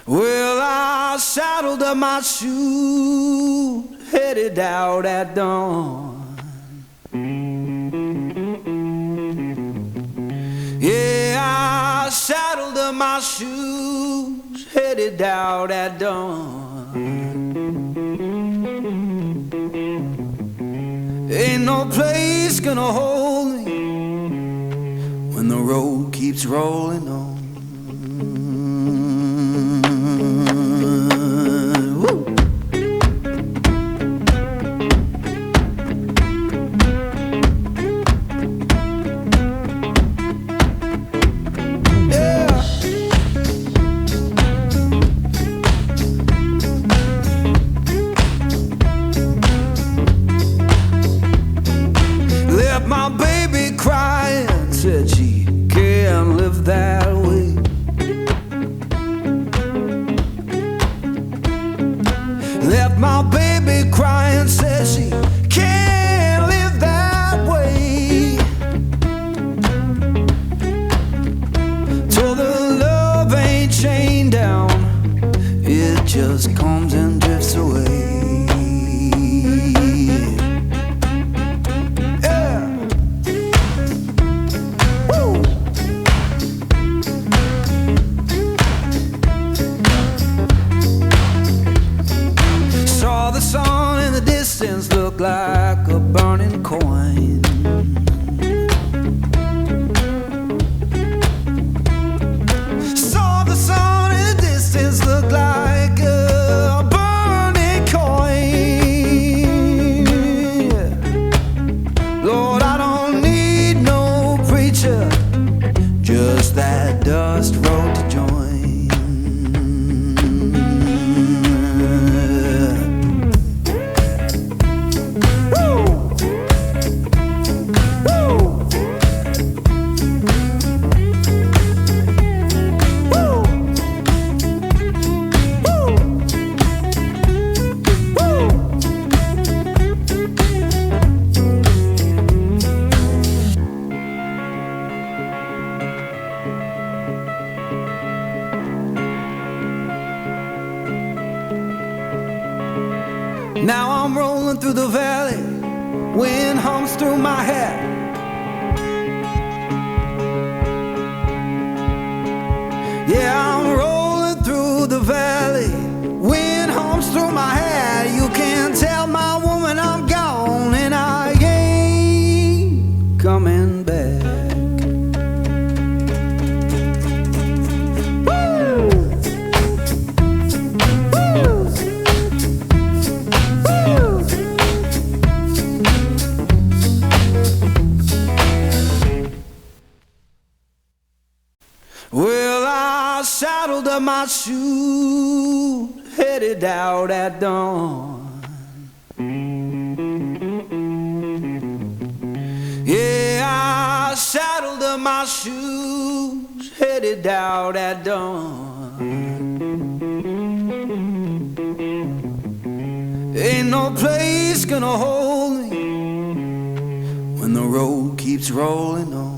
Well, I saddled up my shoes, headed out at dawn. Yeah, I saddled up my shoes, headed out at dawn. Ain't no place gonna hold me when the road keeps rolling on. My baby crying, said she can't live that way. Left my baby crying, said she can't live that way. Told her love ain't chained down, it just comes and drifts away. The sun in the distance looked like a burning coin. Saw the sun in the distance look like a burning coin. Lord, I don't need no preacher, just that dust road to join. Now I'm rolling through the valley, wind hums through my hair. Yeah, I'm rolling through the valley, wind hums through my hair. You can tell my woman I'm gone and I ain't coming back. Well, I saddled up my shoes, headed out at dawn. Yeah, I saddled up my shoes, headed out at dawn. Ain't no place gonna hold me when the road keeps rolling on.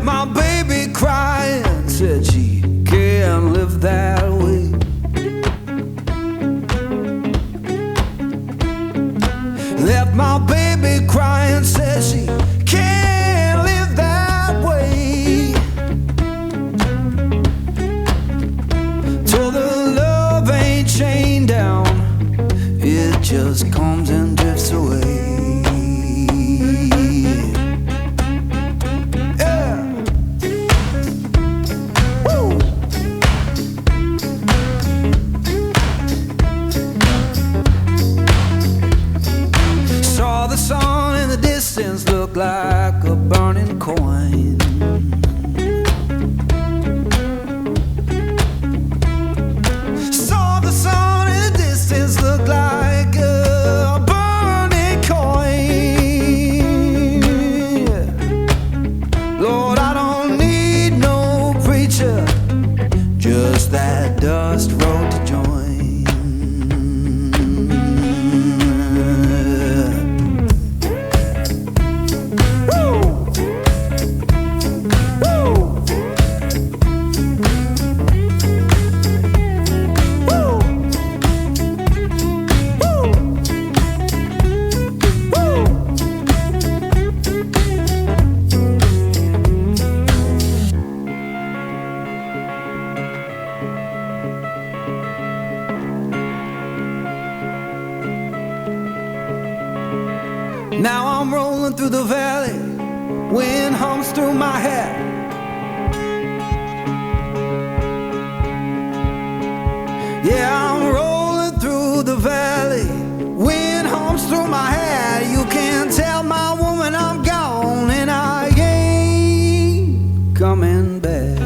My baby crying, said she can't live that way. Left my baby crying, said she can't live that way. Told her love ain't chained down, it just comes and drifts away. The sun in the distance looked like a burning coin. Saw the sun in the distance looked like a burning coin. Now I'm rolling through the valley, wind hums through my hair. Yeah, I'm rolling through the valley, wind hums through my hair. You can tell my woman I'm gone and I ain't coming back.